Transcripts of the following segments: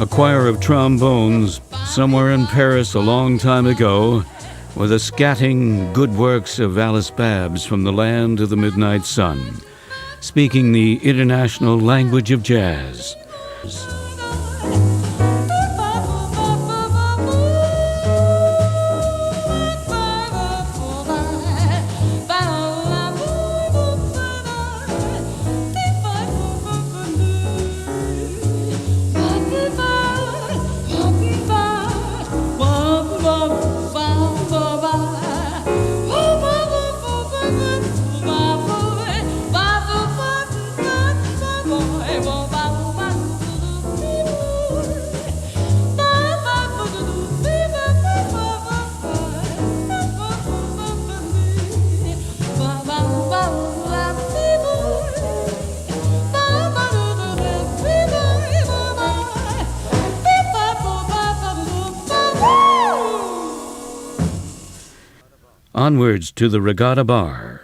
A choir of trombones somewhere in Paris a long time ago were the scatting good works of Alice Babs from the land of the midnight sun, speaking the international language of jazz. Onwards to the Regatta Bar.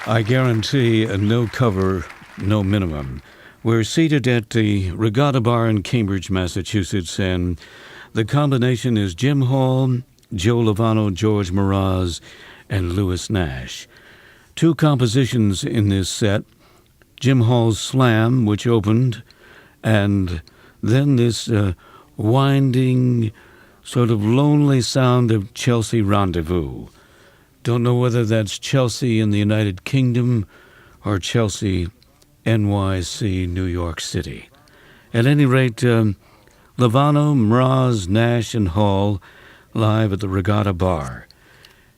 I guarantee a no cover, no minimum. We're seated at the Regatta Bar in Cambridge, Massachusetts, and the combination is Jim Hall, Joe Lovano, George Mraz, and Louis Nash. Two compositions in this set, Jim Hall's Slam, which opened, and then this winding, sort of lonely sound of Chelsea Rendezvous. Don't know whether that's Chelsea in the United Kingdom or Chelsea, NYC, New York City. At any rate, Lovano, Mraz, Nash, and Hall live at the Regatta Bar.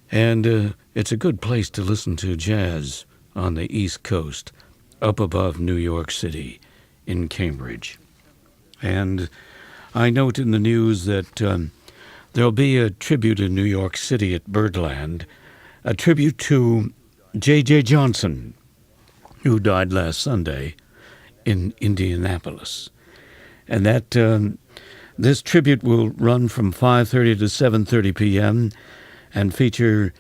And it's a good place to listen to jazz on the East Coast, up above New York City in Cambridge. And I note in the news that there'll be a tribute in New York City at Birdland, a tribute to J.J. Johnson, who died last Sunday in Indianapolis. And that this tribute will run from 5:30 to 7:30 p.m. and feature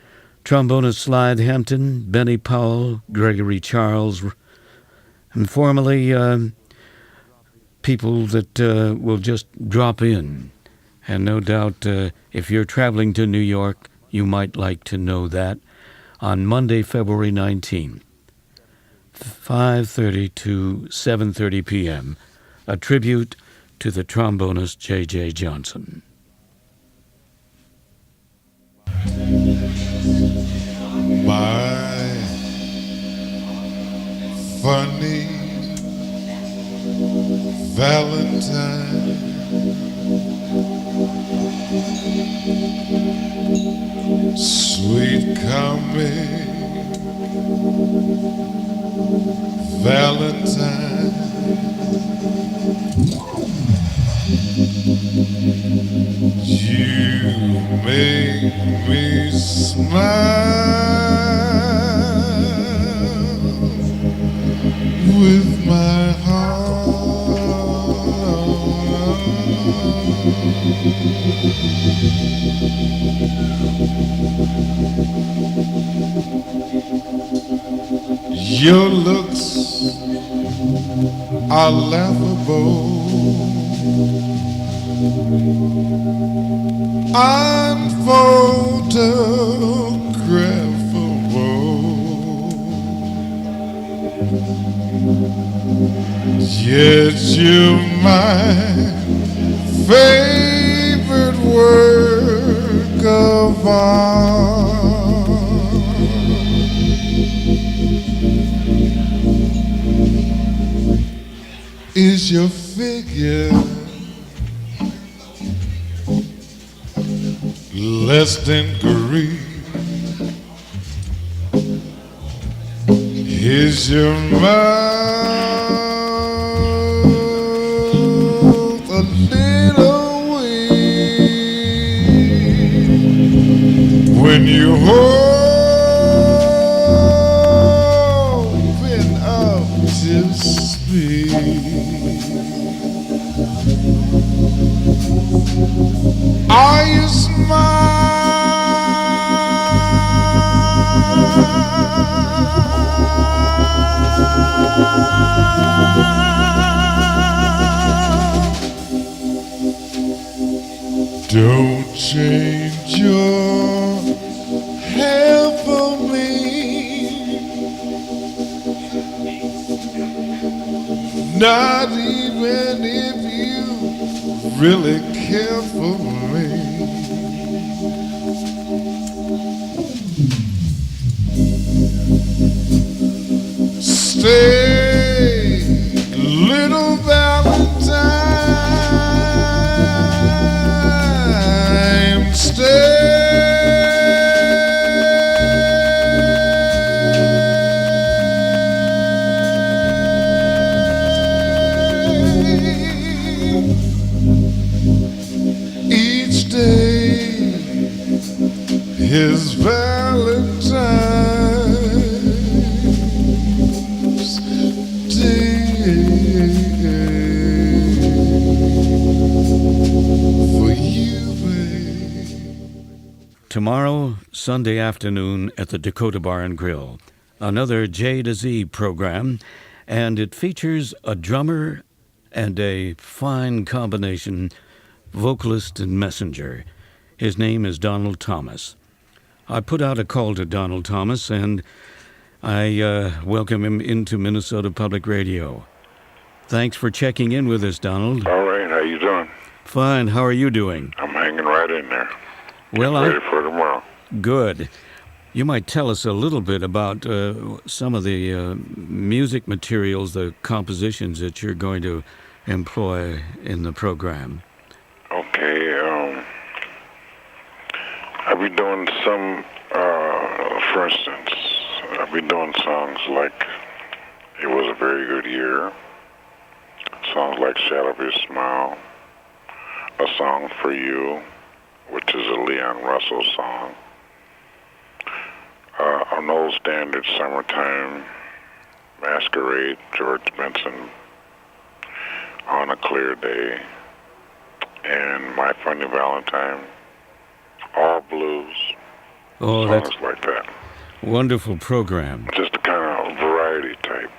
trombonist Slide Hampton, Benny Powell, Gregory Charles, and formerly people that will just drop in. And no doubt if you're traveling to New York, you might like to know that on Monday, February 19th, 5:30 to 7:30 p.m., a tribute to the trombonist J.J. Johnson. My funny Valentine, sweet coming Valentine, you make me smile with my heart. Your looks are laughable, unphotographable. Yet you're my favorite work of art. Is your figure less than Greek? Is your mouth a little weak when you open up to speak? Are you Don't change your hair for me, not even if you really care for me. Stay, little Valentine, stay. Each day is Valentine's Day for you, babe. Tomorrow, Sunday afternoon at the Dakota Bar and Grill, another J to Z program, and it features a drummer and a fine combination vocalist and messenger. His name is Donald Thomas. I put out a call to Donald Thomas, and I welcome him into Minnesota Public Radio. Thanks for checking in with us, Donald. All right, how you doing? Fine. How are you doing? I'm hanging right in there. Well, Ready for tomorrow. Good. You might tell us a little bit about some of the music materials, the compositions that you're going to employ in the program. Okay, I'll be doing some, for instance, I'll be doing songs like It Was a Very Good Year, songs like Shadow of Your Smile, A Song for You, which is a Leon Russell song, an old standard, Summertime, Masquerade, George Benson, On a Clear Day, and My Funny Valentine, all blues, Oh, songs that's like that. wonderful program. Just a kind of variety type.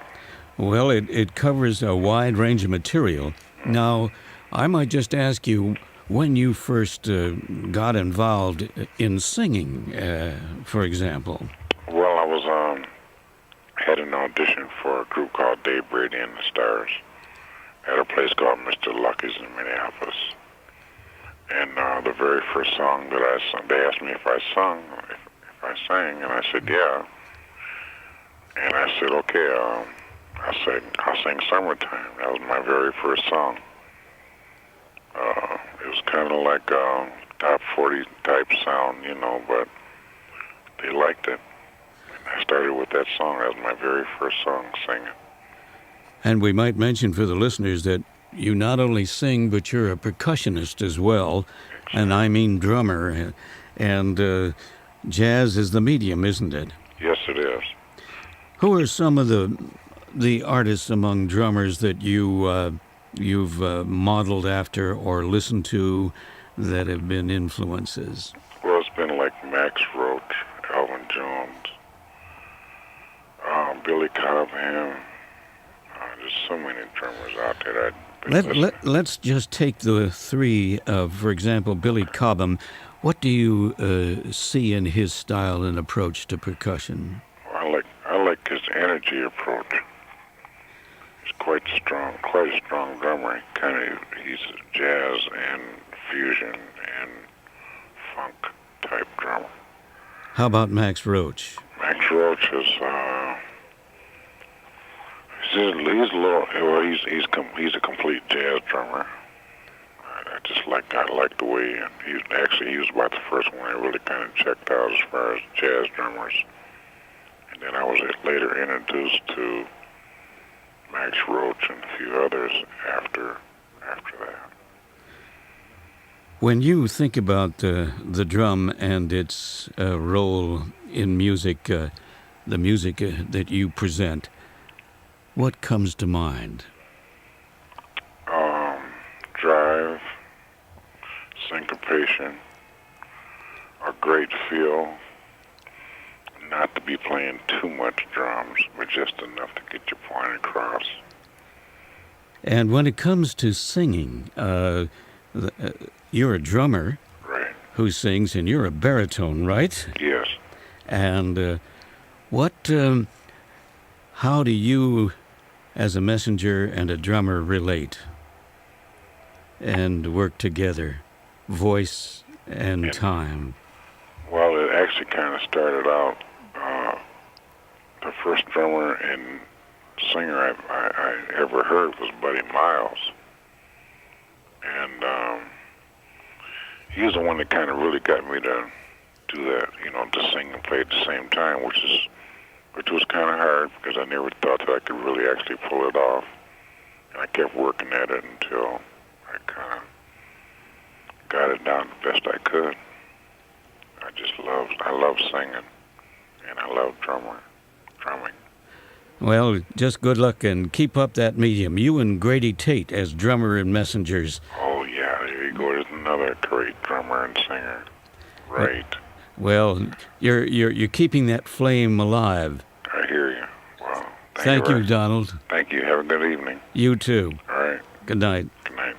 Well, it covers a wide range of material. Now, I might just ask you when you first got involved in singing, for example. Well, I was had an audition for a group called Dave Brady and the Stars at a place called Mr. Lucky's in Minneapolis. And the very first song that I sung, they asked me if I sung, if I sang, and I said yeah. And I said okay. I'll sing Summertime. That was my very first song. It was kind of like a top 40 type sound, you know, but they liked it. And I started with that song. That was my very first song singing. And we might mention for the listeners that you not only sing, but you're a percussionist as well, and I mean drummer. And jazz is the medium, isn't it? Yes, it is. Who are some of the artists among drummers that you've modeled after or listened to that have been influences? Well, it's been like Max Roach, Elvin Jones, Billy Cobham. There's so many drummers out there that Let's just take the three, for example, Billy Cobham. What do you see in his style and approach to percussion? I like his energy approach. He's quite a strong drummer. He's a jazz and fusion and funk type drummer. How about Max Roach? Max Roach is he's a little well, he's a complete jazz drummer. I like the way he was about the first one I really kind of checked out as far as jazz drummers. And then I was later introduced to Max Roach and a few others after that. When you think about the drum and its role in music, the music that you present, what comes to mind? Drive, syncopation, a great feel, not to be playing too much drums, but just enough to get your point across. And when it comes to singing, you're a drummer, Right. who sings, and you're a baritone, right? Yes. And how do you, as a messenger and a drummer, relate and work together, voice and time? Well, it actually kind of started out, the first drummer and singer I ever heard was Buddy Miles. And he was the one that kind of really got me to do that, to sing and play at the same time, which was kind of hard because I never thought that I could really actually pull it off. And I kept working at it until I kind of got it down the best I could. I love singing, and I love drumming. Well, just good luck and keep up that medium. You and Grady Tate as drummer and messengers. Oh yeah, there you go. There's another great drummer and singer. Right. Well, you're keeping that flame alive. I hear you. Well, Thank you, Donald. Thank you. Have a good evening. You too. All right. Good night. Good night.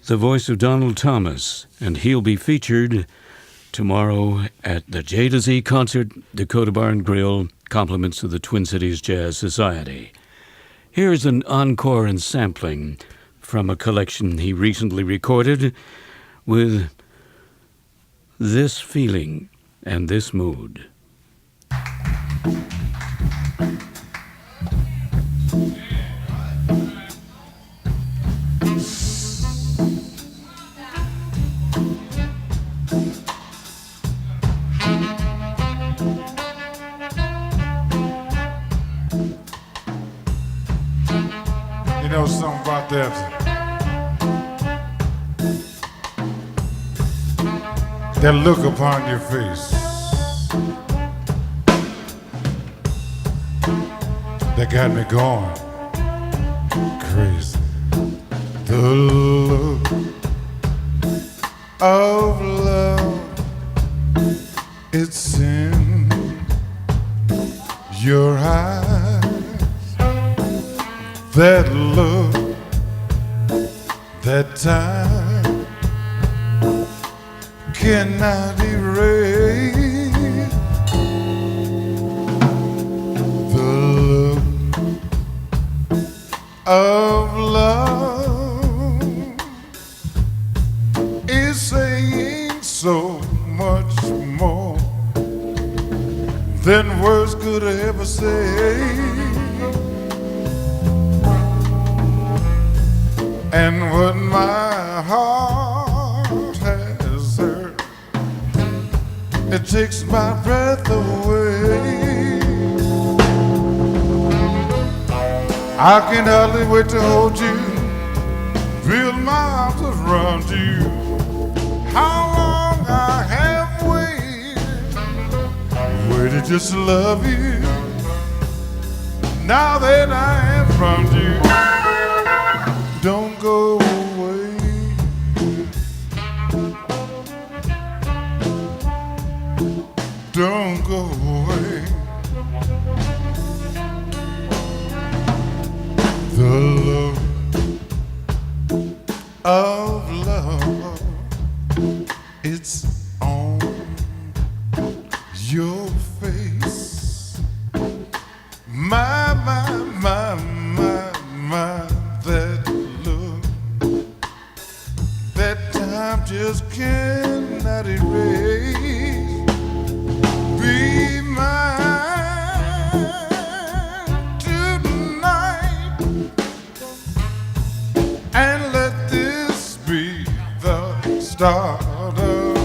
The voice of Donald Thomas, and he'll be featured tomorrow at the J to Z concert, Dakota Bar and Grill, compliments of the Twin Cities Jazz Society. Here's an encore and sampling from a collection he recently recorded with this feeling and this mood. You know something about that look upon your face that got me going crazy. The look of love, it's in your eyes. That look, that time cannot erase. The look of love is saying so much more than words could ever say. And what my heart has heard, it takes my breath away. I can hardly wait to hold you, build my arms around you. How long I have waited just to love you. Now that I have found you, don't go away. Don't go away. The love of love, it's on your face. My, my, my, my. just cannot erase. Be mine tonight, and let this be the start of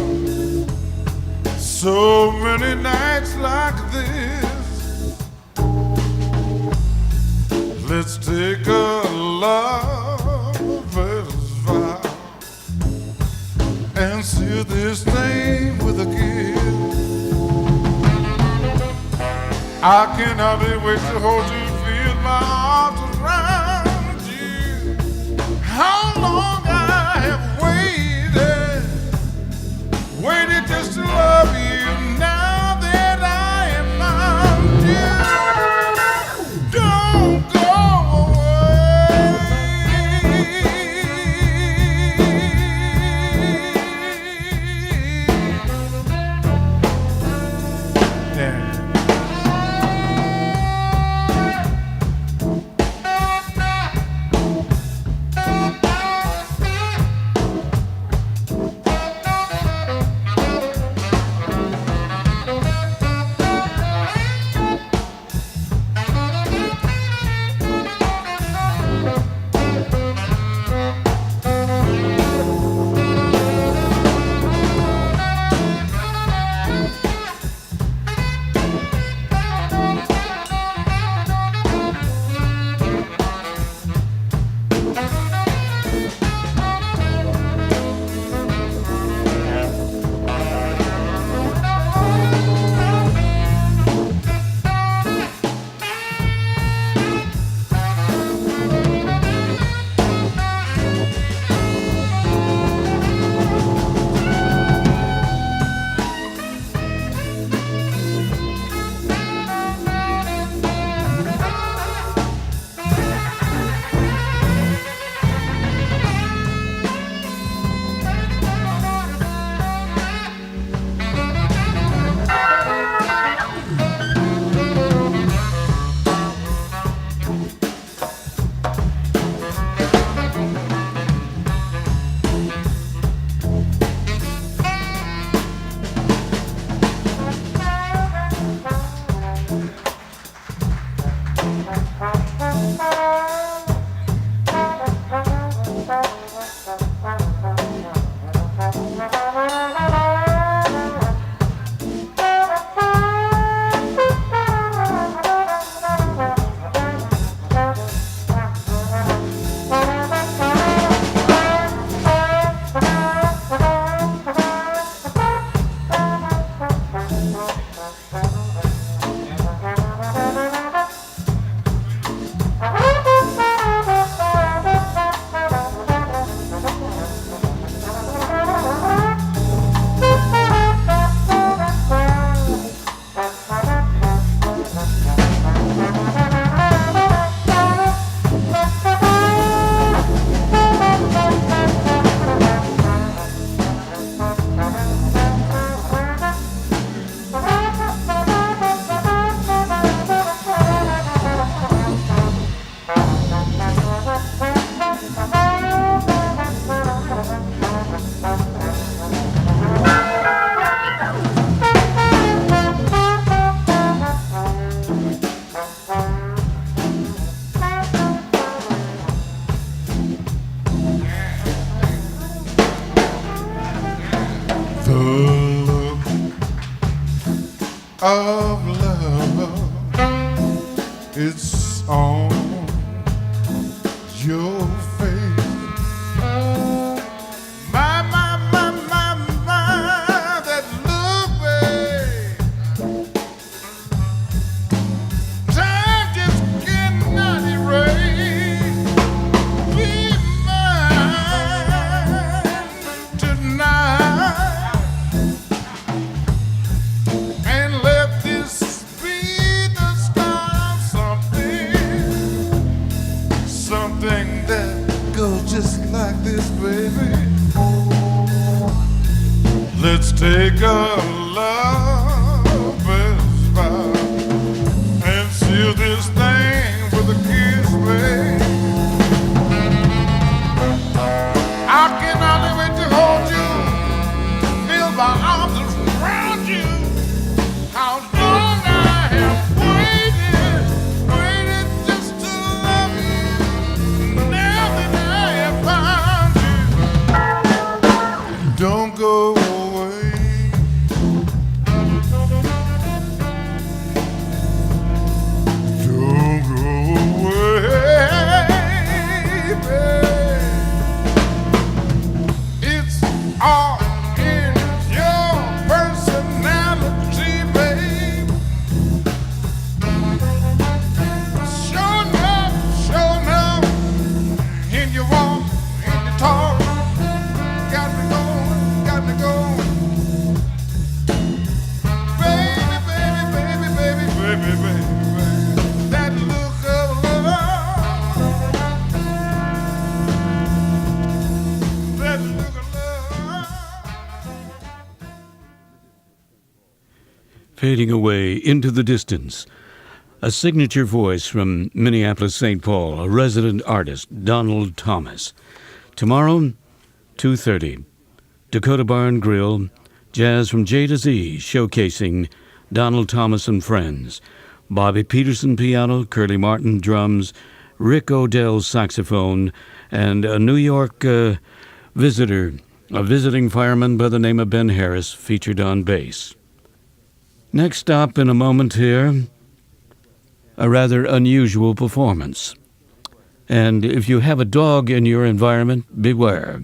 so many nights like this. Let's take a lover's vow and seal this thing with a kiss. I can hardly wait to hold you, feel my arms around you. How long I have waited just to love you. Now that I am found you, don't go of love, it's on your face. My, that look, babe. Time just cannot erase. Be mine tonight, and let this be the start of something that goes just like this, baby. Let's take a lover's vow and seal this thing with a kiss, babe. I can only wait to hold you. fading away into the distance. A signature voice from Minneapolis, St. Paul, a resident artist, Donald Thomas. Tomorrow, 2:30, Dakota Barn Grill, jazz from J to Z, showcasing Donald Thomas and Friends. Bobby Peterson piano, Curly Martin drums, Rick Odell saxophone, and a New York visitor, a visiting fireman by the name of Ben Harris, featured on bass. Next stop in a moment here, a rather unusual performance. And if you have a dog in your environment, beware.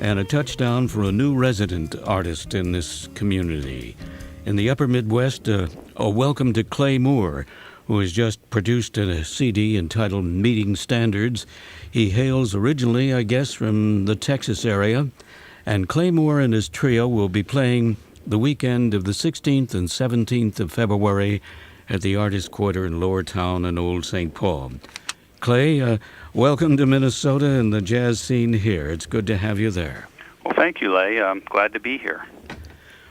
And a touchdown for a new resident artist in this community. In the upper Midwest, a welcome to Clay Moore, who has just produced a CD entitled Meeting Standards. He hails originally, I guess, from the Texas area. And Clay Moore and his trio will be playing the weekend of the 16th and 17th of February at the Artist Quarter in Lower Town and Old St. Paul. Clay, welcome to Minnesota and the jazz scene here. It's good to have you there. Well, thank you, Leigh. I'm glad to be here.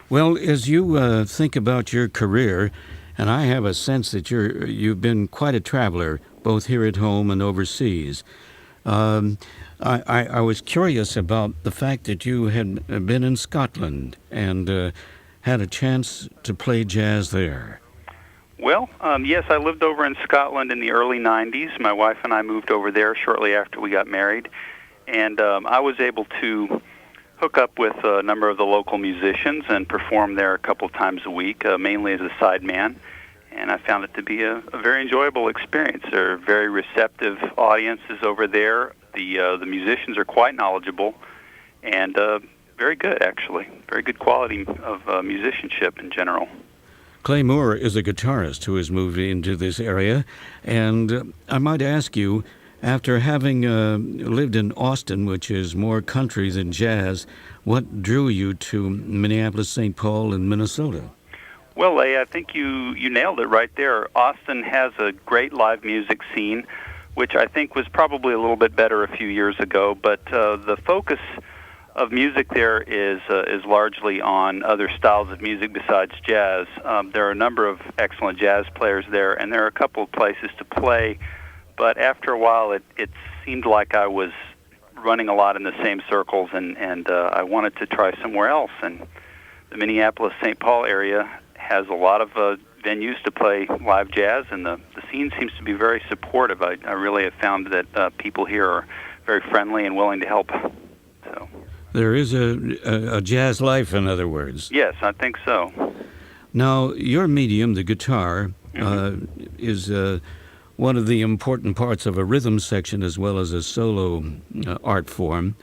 Well, as you think about your career, and I have a sense that you've been quite a traveler, both here at home and overseas. I was curious about the fact that you had been in Scotland and had a chance to play jazz there. Well, yes, I lived over in Scotland in the early 90s. My wife and I moved over there shortly after we got married, and I was able to hook up with a number of the local musicians and perform there a couple of times a week, mainly as a sideman, and I found it to be a very enjoyable experience. There are very receptive audiences over there. The musicians are quite knowledgeable and very good, actually. Very good quality of musicianship in general. Clay Moore is a guitarist who has moved into this area, and I might ask you, after having lived in Austin, which is more country than jazz, what drew you to Minneapolis, St. Paul, and Minnesota? Well, Leigh, I think you nailed it right there. Austin has a great live music scene, which I think was probably a little bit better a few years ago, but the focus of music there is largely on other styles of music besides jazz. There are a number of excellent jazz players there, and there are a couple of places to play, but after a while it seemed like I was running a lot in the same circles, and I wanted to try somewhere else. And the Minneapolis-St. Paul area has a lot of venues to play live jazz, and the scene seems to be very supportive. I really have found that people here are very friendly and willing to help. So. There is a jazz life, in other words. Yes, I think so. Now, your medium, the guitar, is one of the important parts of a rhythm section as well as a solo art form.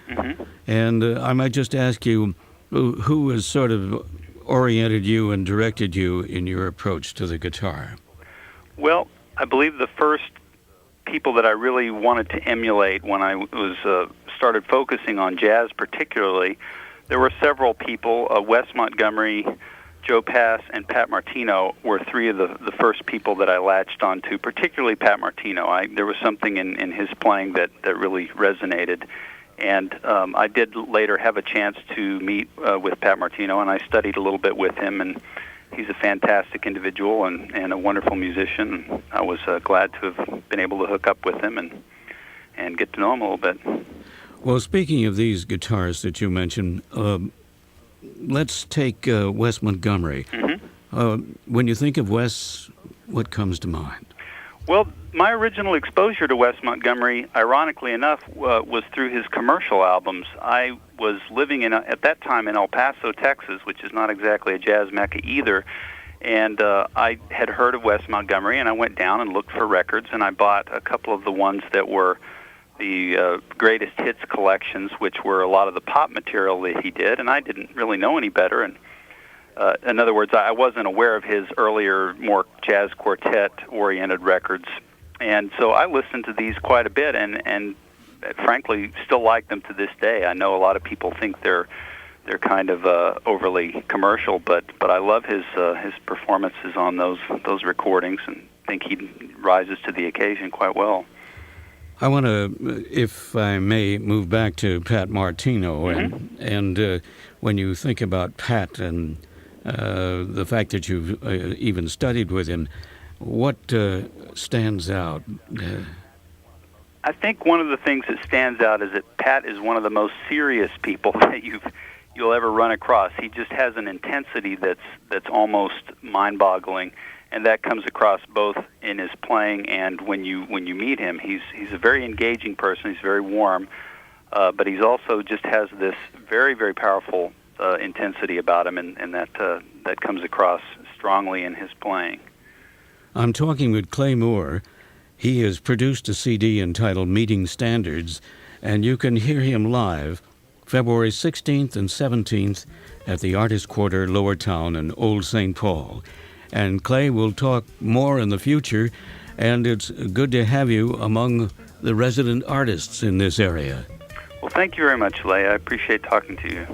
And I might just ask you, who has sort of oriented you and directed you in your approach to the guitar? Well, I believe the first people that I really wanted to emulate when I was started focusing on jazz particularly, there were several people. Wes Montgomery, Joe Pass, and Pat Martino were three of the first people that I latched onto, particularly Pat Martino. There was something in his playing that really resonated. And I did later have a chance to meet with Pat Martino, and I studied a little bit with him, and he's a fantastic individual and a wonderful musician. I was glad to have been able to hook up with him and get to know him a little bit. Well, speaking of these guitarists that you mentioned, let's take Wes Montgomery. When you think of Wes, what comes to mind? Well, my original exposure to Wes Montgomery, ironically enough, was through his commercial albums. I was living at that time in El Paso, Texas, which is not exactly a jazz mecca either. And I had heard of Wes Montgomery, and I went down and looked for records, and I bought a couple of the ones that were the greatest hits collections, which were a lot of the pop material that he did, and I didn't really know any better. And in other words, I wasn't aware of his earlier, more jazz quartet-oriented records. And so I listened to these quite a bit, and frankly, still like them to this day. I know a lot of people think they're kind of overly commercial, but I love his performances on those recordings, and think he rises to the occasion quite well. I want to, if I may, move back to Pat Martino, Mm-hmm. and when you think about Pat and the fact that you've even studied with him, what stands out? I think one of the things that stands out is that Pat is one of the most serious people that you'll ever run across. He just has an intensity that's almost mind-boggling, and that comes across both in his playing and when you meet him. He's a very engaging person. He's very warm, but he's also just has this very, very powerful intensity about him, and that comes across strongly in his playing. I'm talking with Clay Moore. He has produced a CD entitled Meeting Standards, and you can hear him live February 16th and 17th at the Artist Quarter, Lower Town in Old St. Paul. And Clay will talk more in the future, and it's good to have you among the resident artists in this area. Well, thank you very much, Leigh. I appreciate talking to you.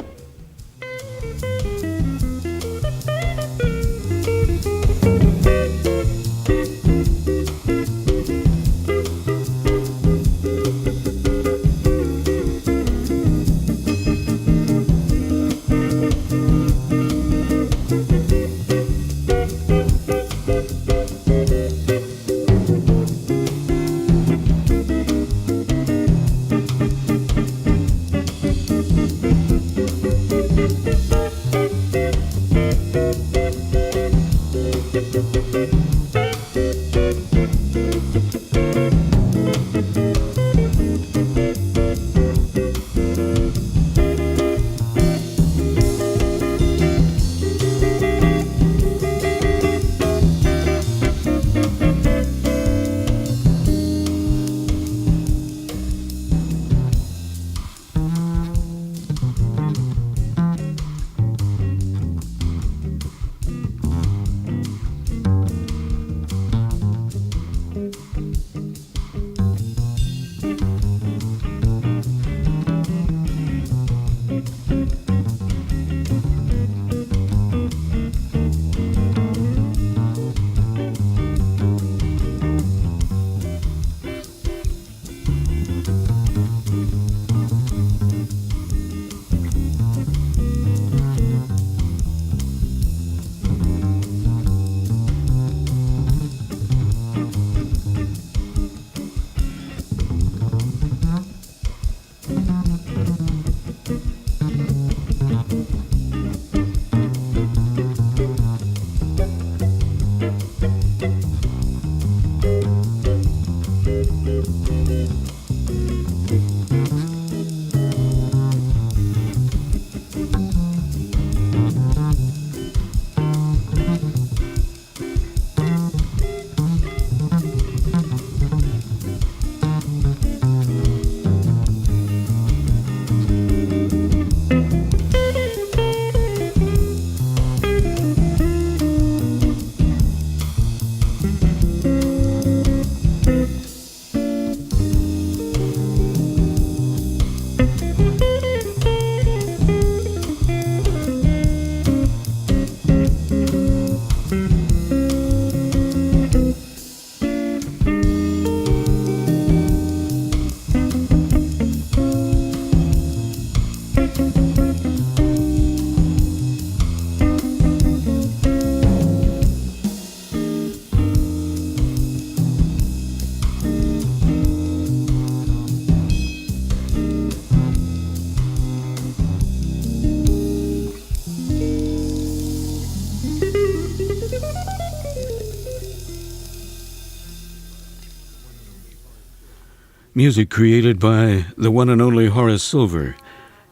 Music created by the one and only Horace Silver,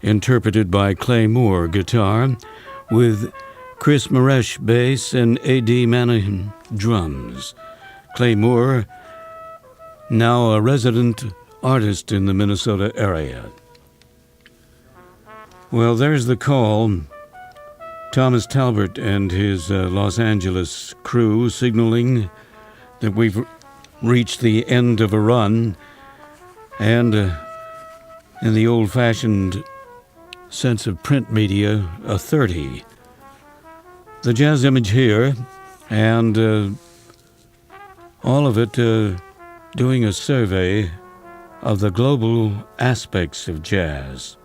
interpreted by Clay Moore, guitar, with Chris Maresh, bass, and A.D. Manahan, drums. Clay Moore, now a resident artist in the Minnesota area. Well, there's the call. Thomas Talbert and his Los Angeles crew signaling that we've reached the end of a run, and in the old-fashioned sense of print media, a 30. The Jazz Image here, and all of it doing a survey of the global aspects of jazz.